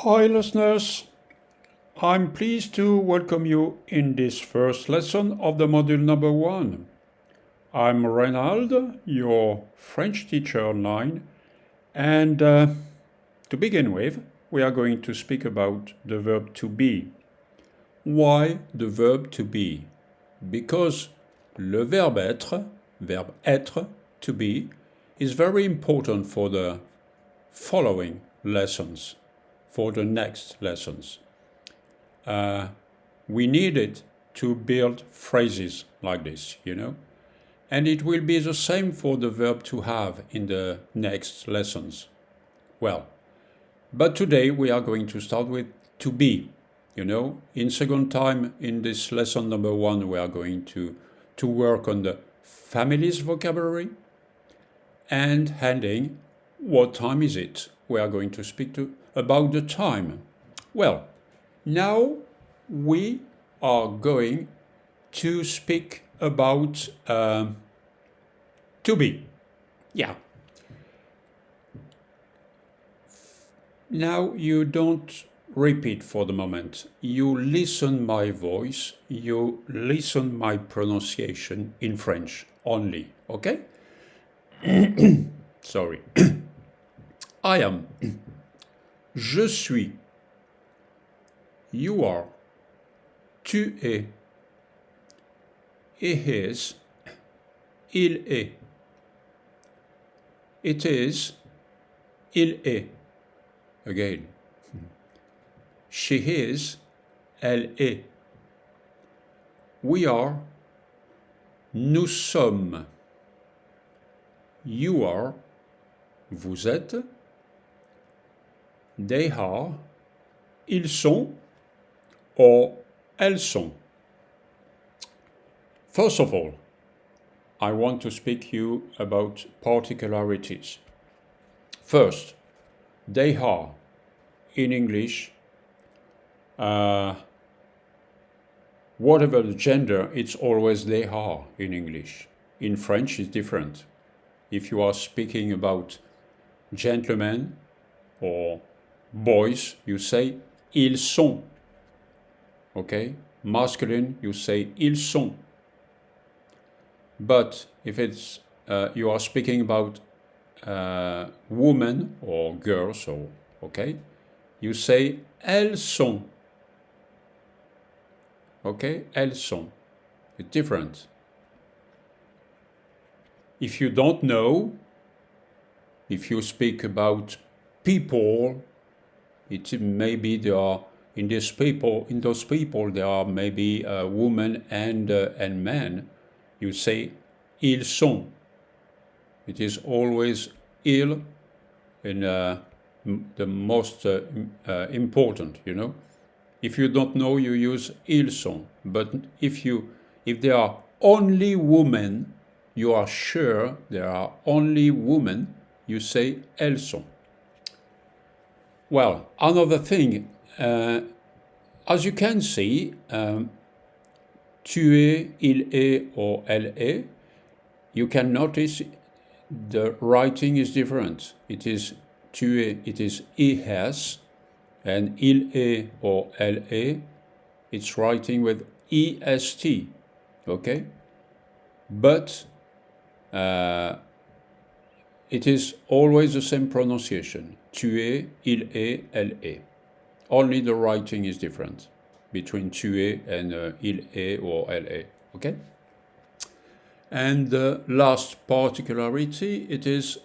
Hi listeners, I'm pleased to welcome you in this first lesson of the module number 1. I'm Reynald, your French teacher online, and to begin with, we are going to speak about the verb to be. Why the verb to be? Because le verbe être, to be, is very important for the following lessons, for the next lessons. We need it to build phrases like this, and it will be the same for the verb to have in the next lessons. Well, but today we are going to start with to be. In second time in this lesson number 1, we are going to work on the families vocabulary, and ending, what time is it? We are going to speak about the time. Well, now we are going to speak about to be. Yeah. Now you don't repeat for the moment. You listen my voice, you listen my pronunciation in French only, okay? Sorry. I am. Je suis. You are. Tu es. He is. Il est. It is. Il est. Again. She is. Elle est. We are. Nous sommes. You are. Vous êtes. They are. Ils sont. Or elles sont. First of all, I want to speak you about particularities. First, they are. In English, whatever the gender, it's always they are in English. In French, it's different. If you are speaking about gentlemen or boys, you say ils sont. Okay? Masculine, you say ils sont. But if it's you are speaking about women or girls, you say elles sont. Okay? Elles sont. It's different. If you don't know, if you speak about people, it maybe there are in those people there are maybe women and men. You say ils sont. It is always il in the most important. If you don't know, you use ils sont. But if there are only women, you are sure there are only women, you say elles sont. Well, another thing, as you can see, tu es, il est, or elle est, you can notice the writing is different. It is tu es, it is he has, and il est or elle est, it's writing with est, okay? But it is always the same pronunciation. Tu es, il est, elle est. Only the writing is different between tu es and il est or elle est. Okay? And the last particularity, it is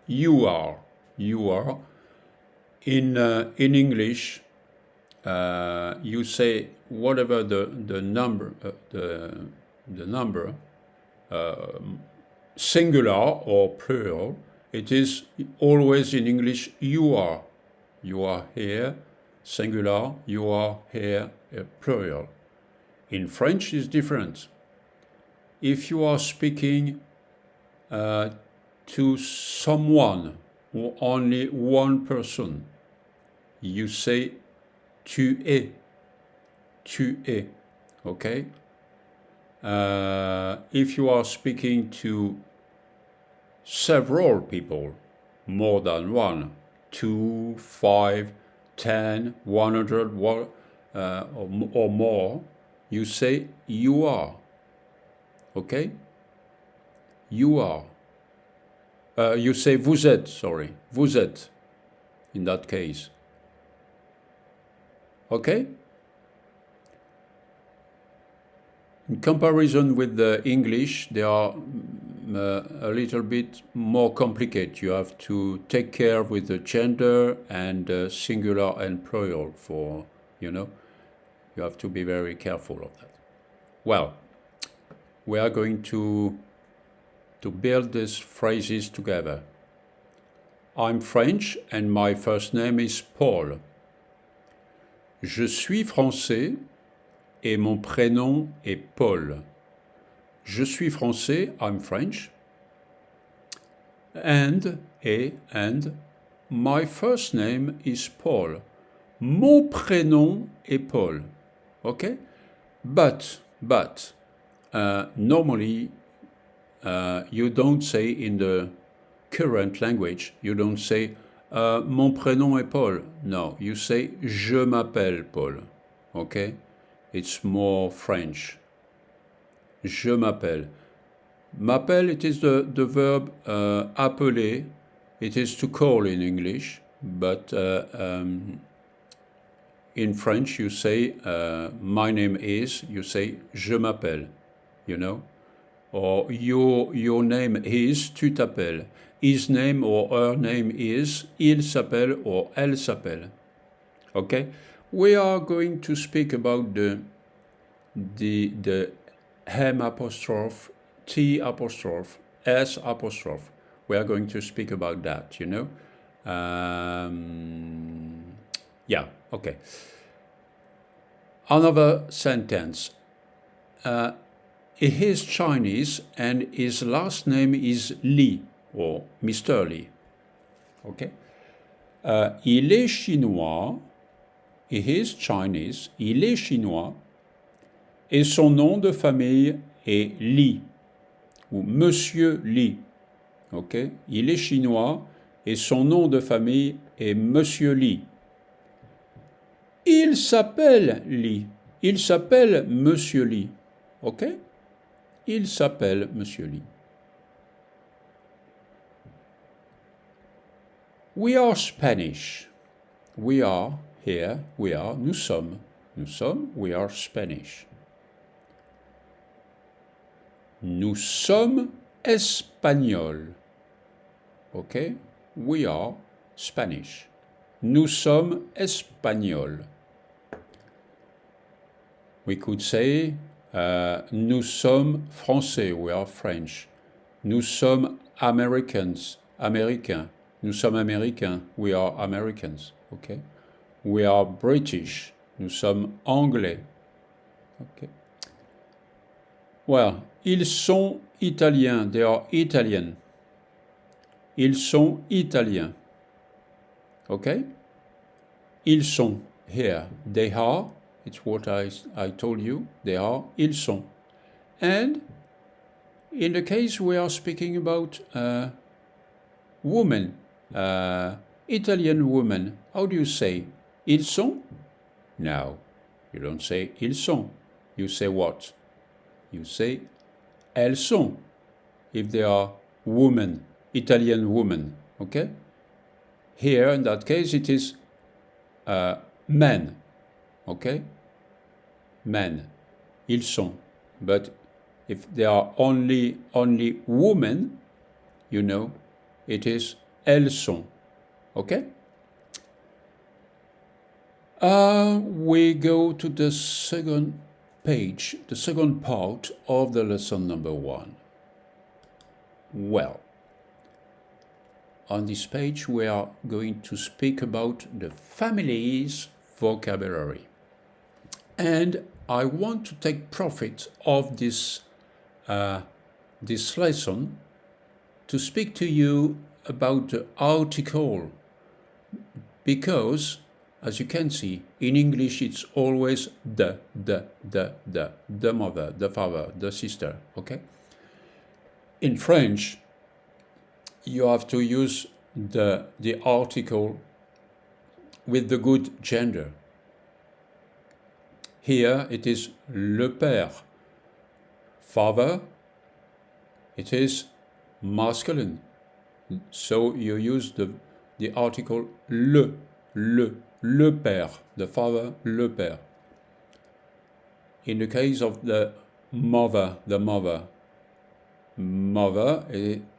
you are. You are. In English, you say whatever the number, singular or plural, it is always in English you are. You are here, singular, you are here, plural. In French, it's different. If you are speaking to someone, or only one person, you say tu es, okay? If you are speaking to several people, more than one, 2, 5, 10, 100 or more, you say you are. Okay? You are. You say vous êtes, sorry. Vous êtes, in that case. Okay? In comparison with the English, they are a little bit more complicated. You have to take care with the gender and singular and plural for, you have to be very careful of that. Well, we are going to build these phrases together. I'm French and my first name is Paul. Je suis français et mon prénom est Paul. Je suis français, I'm French. And my first name is Paul. Mon prénom est Paul. Okay? But normally you don't say in the current language, you don't say mon prénom est Paul. No, you say je m'appelle Paul. Okay? It's more French. Je m'appelle. M'appelle, it is the verb appeler. It is to call in English, but in French you say my name is, you say je m'appelle, or your name is, tu t'appelles. His name or her name is, il s'appelle or elle s'appelle. Okay? We are going to speak about the M apostrophe, T apostrophe, S apostrophe. We are going to speak about that, yeah, okay. Another sentence. He is Chinese and his last name is Li, or Mr. Li. Okay? Il est chinois. He is Chinese. Il est chinois. Et son nom de famille est Li, ou Monsieur Li. Okay? Il est chinois et son nom de famille est Monsieur Li. Il s'appelle Li. Il s'appelle Monsieur Li. Ok? Il s'appelle Monsieur Li. We are Spanish. We are here. We are. Nous sommes. Nous sommes. We are Spanish. Nous sommes espagnols. Ok? We are Spanish. Nous sommes espagnols. We could say nous sommes français. We are French. Nous sommes Americans. Américains. Nous sommes américains. We are Americans. Okay? We are British. Nous sommes anglais. Okay? Well, ils sont italiens. They are Italian. Ils sont italiens. Okay? Ils sont here. They are. It's what I told you. They are. Ils sont. And in the case we are speaking about women, Italian women, how do you say? Ils sont? No, you don't say ils sont. You say what? You say elles sont. If they are women, Italian women. Okay? Here, in that case, it is men. Okay? Men. Ils sont. But if they are only women, it is elles sont. Okay? We go to the second page, the second part of the lesson number 1. Well, on this page we are going to speak about the family's vocabulary. And I want to take profit of this lesson to speak to you about the article, because as you can see, in English it's always the mother, the father, the sister, okay? In French, you have to use the article with the good gender. Here it is le père. Father, it is masculine. So you use the article le père, the father, le père. In the case of the mother,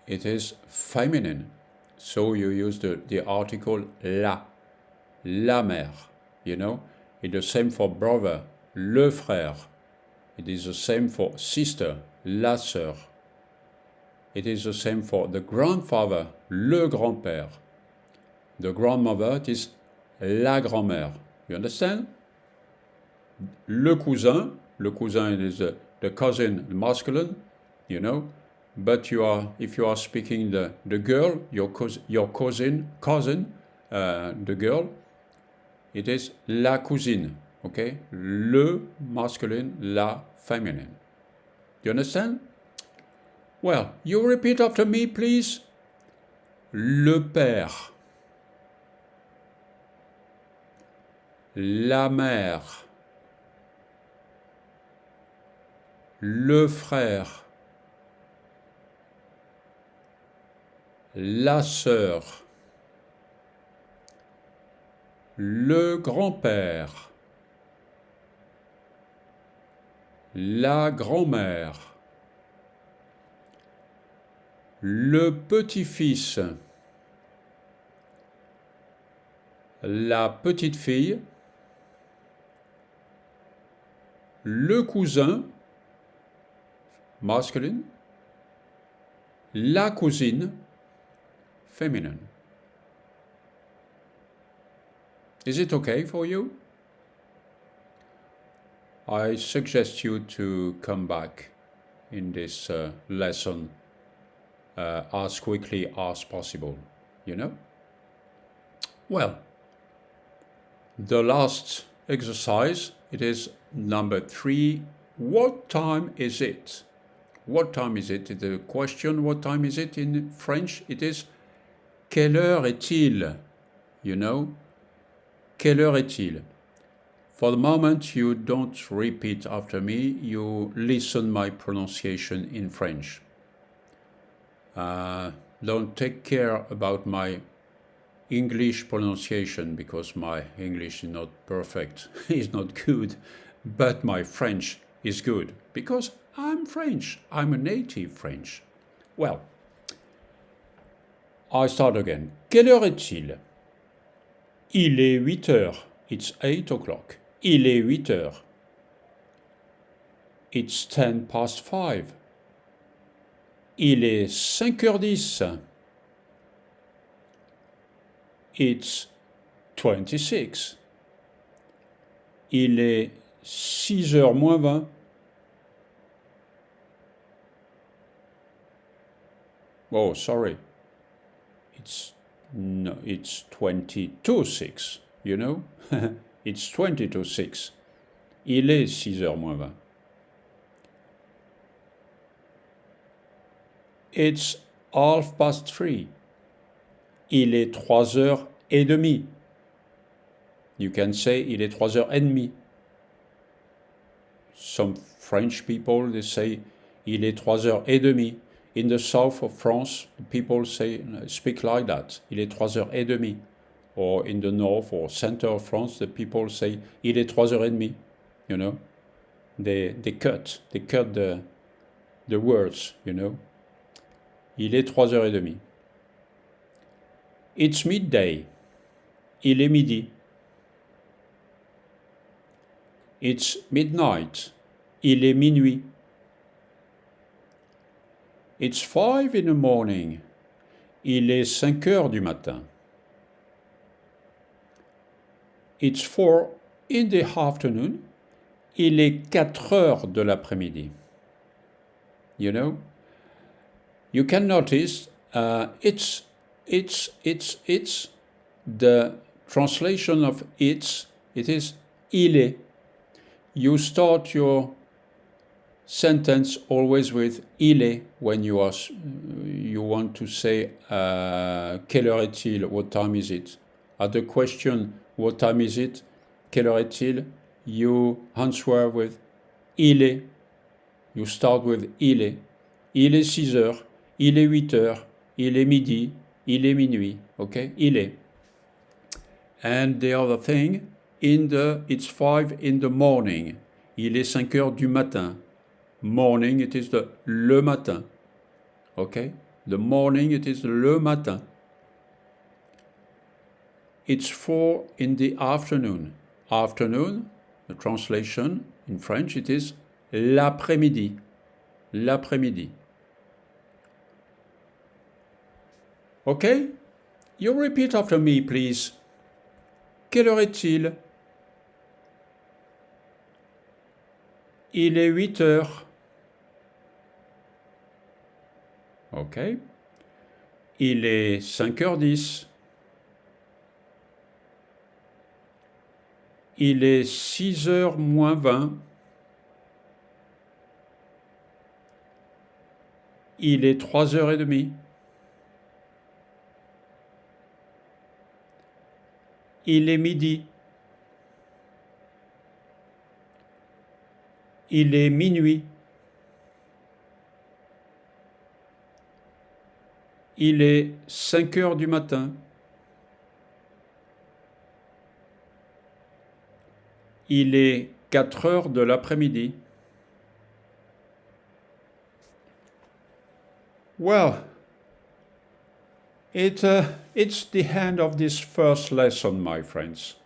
it is feminine. So you use the article la mère, you know. It's the same for brother, le frère. It is the same for sister, la sœur. It is the same for the grandfather, le grand-père. The grandmother, it is la grand-mère. You understand? Le cousin is the cousin, the masculine, you know. But if you are speaking the girl, your cousin, the girl, it is la cousine, okay? Le masculine, la feminine. You understand? Well, you repeat after me, please. Le père. La mère. Le frère. La sœur. Le grand-père. La grand-mère. Le petit-fils. La petite-fille. Le cousin, masculine. La cousine, feminine. Is it okay for you? I suggest you to come back in this lesson as quickly as possible, you know? Well, the last exercise, it is number 3. What time is it? What time is it? The question, what time is it in French? It is quelle heure est-il? You know? Quelle heure est-il? For the moment, you don't repeat after me. You listen my pronunciation in French. Don't take care about my English pronunciation because my English is not perfect, is not good, but my French is good because I'm French. I'm a native French. Well, I start again. Quelle heure est-il? Il est 8 heures. It's 8 o'clock. Il est 8 heures. It's 10 past 5. Il est 5h10. It's 26. Il est 6h moins 20. Oh, sorry. It's 22:06, you know? It's 22:06. Il est 6h moins 20. It's 3:30. Il est 3h30. You can say il est 3h30. Some French people, they say il est 3h30. In the south of France, people speak like that. Il est 3h30. Or in the north or center of France, the people say il est 3h30. You know, they cut the words. You know, il est 3h30. It's midday. Il est midi. It's midnight. Il est minuit. It's 5 in the morning. Il est 5 heures du matin. It's 4 in the afternoon. Il est 4 heures de l'après-midi. You know? You can notice it's the translation of it is il est. You start your sentence always with il est when you want to say quelle heure est-il, what time is it? At the question, what time is it? Quelle heure est-il? You answer with il est. You start with il est. Il est 6 heures. Il est 8 heures. Il est midi. Il est minuit. Okay? Il est. And the other thing, it's 5 in the morning. Il est 5 heures du matin. Morning, it is le matin. Okay? The morning, it is le matin. It's 4 in the afternoon. Afternoon, the translation in French, it is l'après-midi. L'après-midi. Okay? You repeat after me, please. Quelle heure est-il? Il est 8 heures. Okay. Il est 5h10. Il est 6h moins 20. Il est 3h30. Il est midi. Il est minuit. Il est 5 heures du matin. Il est 4 heures de l'après-midi. Well, it's the end of this first lesson, my friends.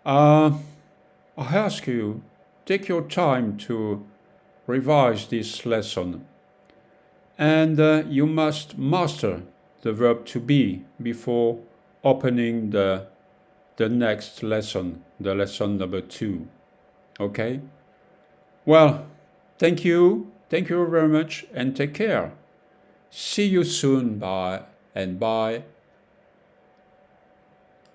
I ask you, take your time to revise this lesson. And you must master the verb to be before opening the next lesson, the lesson number 2. Okay? Well, thank you. Thank you very much and take care. See you soon. Bye and bye.